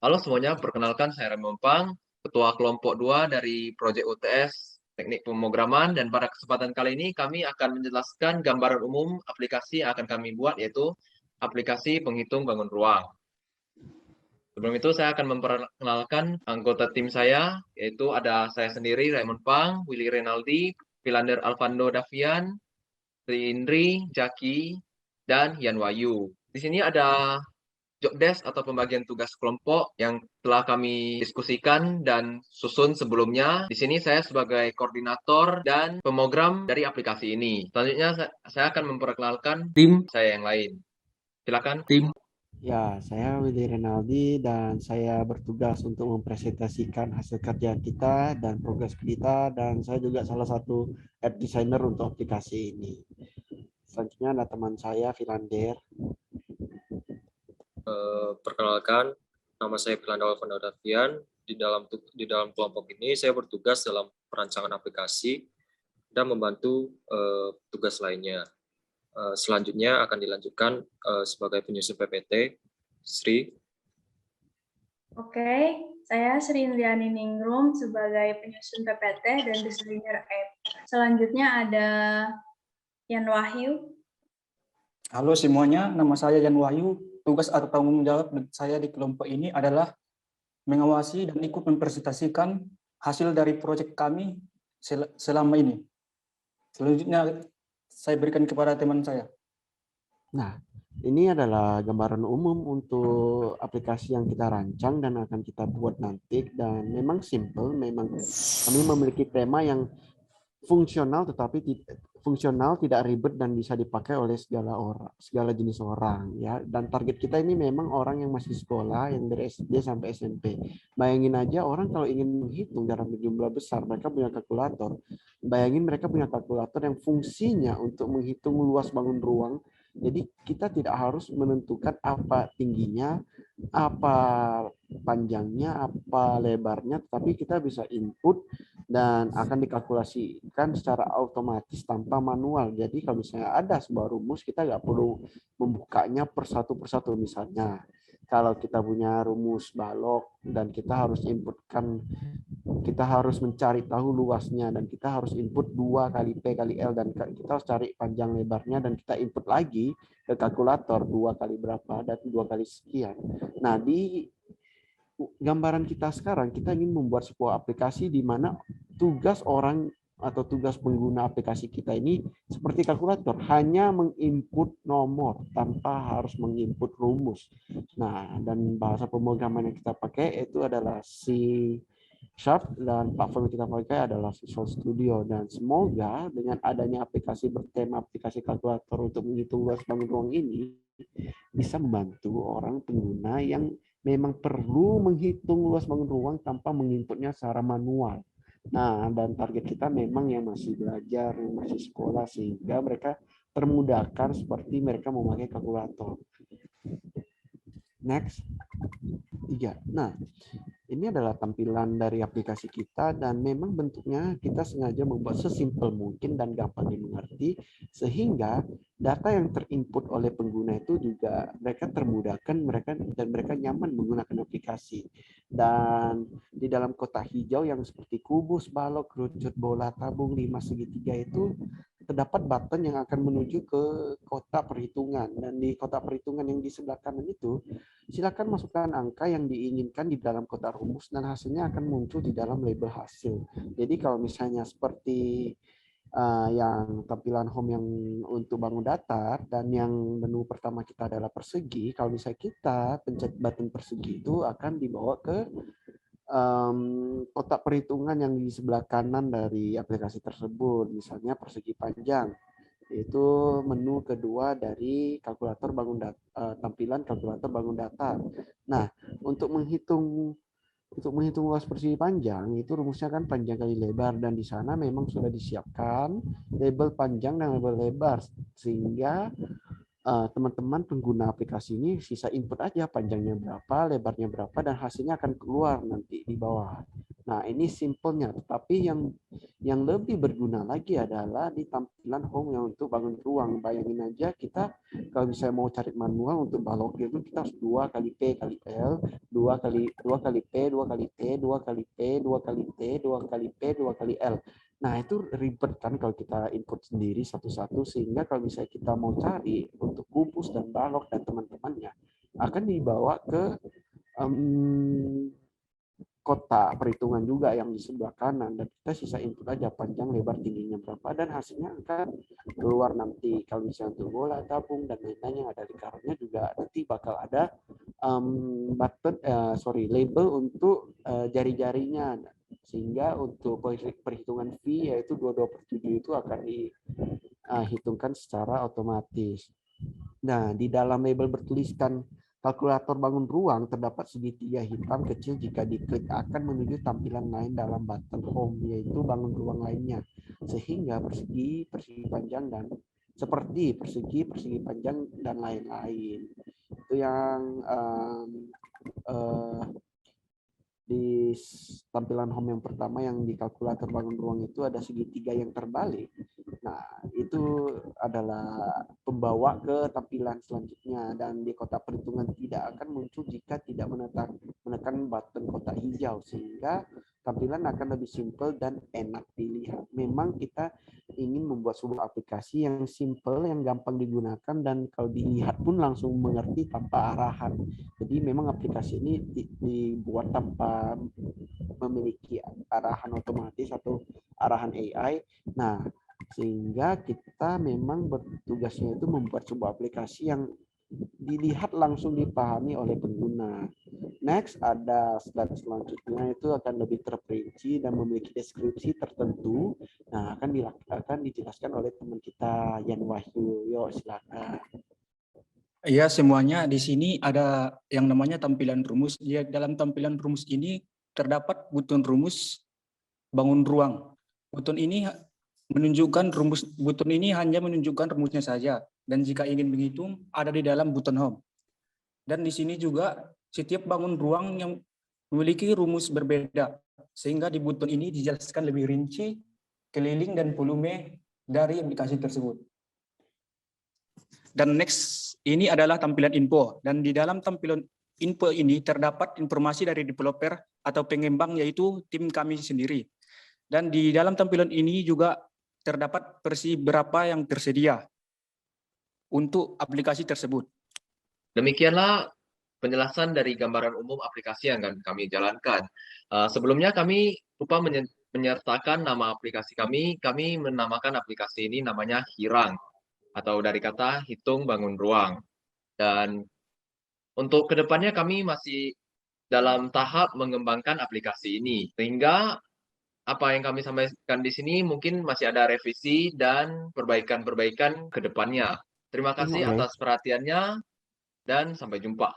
Halo semuanya, perkenalkan saya Raymond Pang, Ketua Kelompok 2 dari Proyek UTS Teknik Pemrograman, dan pada kesempatan kali ini kami akan menjelaskan gambaran umum aplikasi yang akan kami buat, yaitu aplikasi penghitung bangun ruang. Sebelum itu saya akan memperkenalkan anggota tim saya, yaitu ada saya sendiri, Raymond Pang, Willy Renaldi, Philander Alvando Davian, Tri Indri, Jaki, dan Yan Wayu. Di sini ada job desk atau pembagian tugas kelompok yang telah kami diskusikan dan susun sebelumnya. Di sini saya sebagai koordinator dan pemogram dari aplikasi ini. Selanjutnya saya akan memperkenalkan tim saya yang lain. Silakan tim. Ya, saya Willy Renaldi dan saya bertugas untuk mempresentasikan hasil kerja kita dan progres kita, dan saya juga salah satu app designer untuk aplikasi ini. Selanjutnya ada teman saya, Philander. Perkenalkan, nama saya Philander Alvando Davian. Di dalam kelompok ini saya bertugas dalam perancangan aplikasi dan membantu tugas lainnya. Selanjutnya akan dilanjutkan sebagai penyusun PPT, Sri. Oke, saya Sri Indriani Ningrum sebagai penyusun PPT dan desainer app. Selanjutnya ada Yan Wahyu. Halo semuanya, nama saya Yan Wahyu. Tugas atau tanggung jawab saya di kelompok ini adalah mengawasi dan ikut mempresentasikan hasil dari proyek kami selama ini. Selanjutnya saya berikan kepada teman saya. Nah, ini adalah gambaran umum untuk aplikasi yang kita rancang dan akan kita buat nanti, dan memang simple, memang kami memiliki tema yang fungsional tidak ribet dan bisa dipakai oleh segala jenis orang ya. Dan target kita ini memang orang yang masih sekolah, yang dari SD sampai SMP. Bayangin aja orang kalau ingin menghitung dalam jumlah besar, mereka punya kalkulator. Bayangin mereka punya kalkulator yang fungsinya untuk menghitung luas bangun ruang. Jadi kita tidak harus menentukan apa tingginya, apa panjangnya, apa lebarnya, tapi kita bisa input dan akan dikalkulasikan secara otomatis tanpa manual. Jadi kalau misalnya ada sebuah rumus, kita nggak perlu membukanya persatu persatu. Misalnya kalau kita punya rumus balok dan kita harus mencari tahu luasnya, dan kita harus input 2 kali P kali L, dan kita harus cari panjang lebarnya, dan kita input lagi ke kalkulator 2 kali berapa dan 2 kali sekian. Nah, di gambaran kita sekarang, kita ingin membuat sebuah aplikasi di mana tugas orang atau tugas pengguna aplikasi kita ini seperti kalkulator, hanya menginput nomor tanpa harus menginput rumus. Nah, dan bahasa pemrograman yang kita pakai itu adalah C# dan platform yang kita pakai adalah Visual Studio. Dan semoga dengan adanya aplikasi bertema aplikasi kalkulator untuk menghitung luas bangun ruang ini bisa membantu orang pengguna yang memang perlu menghitung luas bangun ruang tanpa menginputnya secara manual. Nah, dan target kita memang yang masih belajar, yang masih sekolah, sehingga mereka termudahkan seperti mereka memakai kalkulator. Next. 3. Nah, ini adalah tampilan dari aplikasi kita, dan memang bentuknya kita sengaja membuat sesimpel mungkin dan gampang dimengerti, sehingga data yang terinput oleh pengguna itu juga mereka termudahkan, mereka nyaman menggunakan aplikasi. Dan di dalam kotak hijau yang seperti kubus, balok, kerucut, bola, tabung, 5 segitiga itu terdapat button yang akan menuju ke kotak perhitungan, dan di kotak perhitungan yang di sebelah kanan itu silakan masukkan angka yang diinginkan di dalam kotak rumus, dan hasilnya akan muncul di dalam label hasil. Jadi kalau misalnya seperti yang tampilan home yang untuk bangun datar, dan yang menu pertama kita adalah persegi, kalau misalnya kita pencet button persegi itu akan dibawa ke kotak perhitungan yang di sebelah kanan dari aplikasi tersebut, misalnya persegi panjang. Itu menu kedua dari kalkulator tampilan kalkulator bangun datar. Nah, untuk menghitung luas persegi panjang itu rumusnya kan panjang kali lebar, dan di sana memang sudah disiapkan label panjang dan label lebar, sehingga teman-teman pengguna aplikasi ini sisa input aja panjangnya berapa, lebarnya berapa, dan hasilnya akan keluar nanti di bawah. Nah, ini simpelnya, tetapi yang lebih berguna lagi adalah di tampilan home yang untuk bangun ruang. Bayangin aja kita kalau misalnya mau cari manual untuk balok itu kita harus 2 kali P kali L, 2 kali P, 2 kali T, 2 kali P, 2 kali T, 2 kali P, 2 kali L. Nah, itu ribet kan kalau kita input sendiri satu-satu, sehingga kalau misalnya kita mau cari untuk kubus dan balok dan teman-temannya akan dibawa ke kotak perhitungan juga yang di sebelah kanan, dan kita sisa input aja panjang, lebar, tingginya berapa, dan hasilnya akan keluar nanti. Kalau misalnya untuk bola, tabung, dan lain-lain yang ada di karetnya juga nanti bakal ada label untuk jari-jarinya, sehingga untuk perhitungan V yaitu 22/7 itu akan dihitungkan secara otomatis. Nah, di dalam label bertuliskan kalkulator bangun ruang terdapat segitiga hitam kecil, jika diklik akan menuju tampilan lain dalam button home, yaitu bangun ruang lainnya, sehingga persegi, persegi panjang, dan seperti persegi, persegi panjang, dan lain-lain. Itu yang di tampilan home yang pertama, yang di kalkulator bangun ruang itu ada segitiga yang terbalik. Nah, itu adalah pembawa ke tampilan selanjutnya, dan di kotak perhitungan tidak akan muncul jika tidak menekan button kotak hijau, sehingga tampilan akan lebih simpel dan enak dilihat. Memang kita ingin membuat sebuah aplikasi yang simpel, yang gampang digunakan, dan kalau dilihat pun langsung mengerti tanpa arahan. Jadi memang aplikasi ini dibuat tanpa memiliki arahan otomatis atau arahan AI. Nah, sehingga kita memang bertugasnya itu membuat sebuah aplikasi yang dilihat langsung dipahami oleh pengguna. Next, ada slide selanjutnya, itu akan lebih terperinci dan memiliki deskripsi tertentu. Nah, akan dijelaskan oleh teman kita Yan Wahyu. Yuk, silakan. Ya, semuanya di sini ada yang namanya tampilan rumus. Ya, dalam tampilan rumus ini terdapat button rumus bangun ruang. Button ini menunjukkan rumus, button ini hanya menunjukkan rumusnya saja, dan jika ingin menghitung ada di dalam button home. Dan di sini juga setiap bangun ruang yang memiliki rumus berbeda, sehingga di button ini dijelaskan lebih rinci keliling dan volume dari aplikasi tersebut. Dan next, ini adalah tampilan info, dan di dalam tampilan info ini terdapat informasi dari developer atau pengembang, yaitu tim kami sendiri. Dan di dalam tampilan ini juga terdapat versi berapa yang tersedia untuk aplikasi tersebut. Demikianlah penjelasan dari gambaran umum aplikasi yang akan kami jalankan. Sebelumnya kami lupa menyertakan nama aplikasi kami. Kami menamakan aplikasi ini namanya Hirang, atau dari kata hitung bangun ruang. Dan untuk kedepannya kami masih dalam tahap mengembangkan aplikasi ini, sehingga apa yang kami sampaikan di sini mungkin masih ada revisi dan perbaikan-perbaikan ke depannya. Terima kasih atas perhatiannya dan sampai jumpa.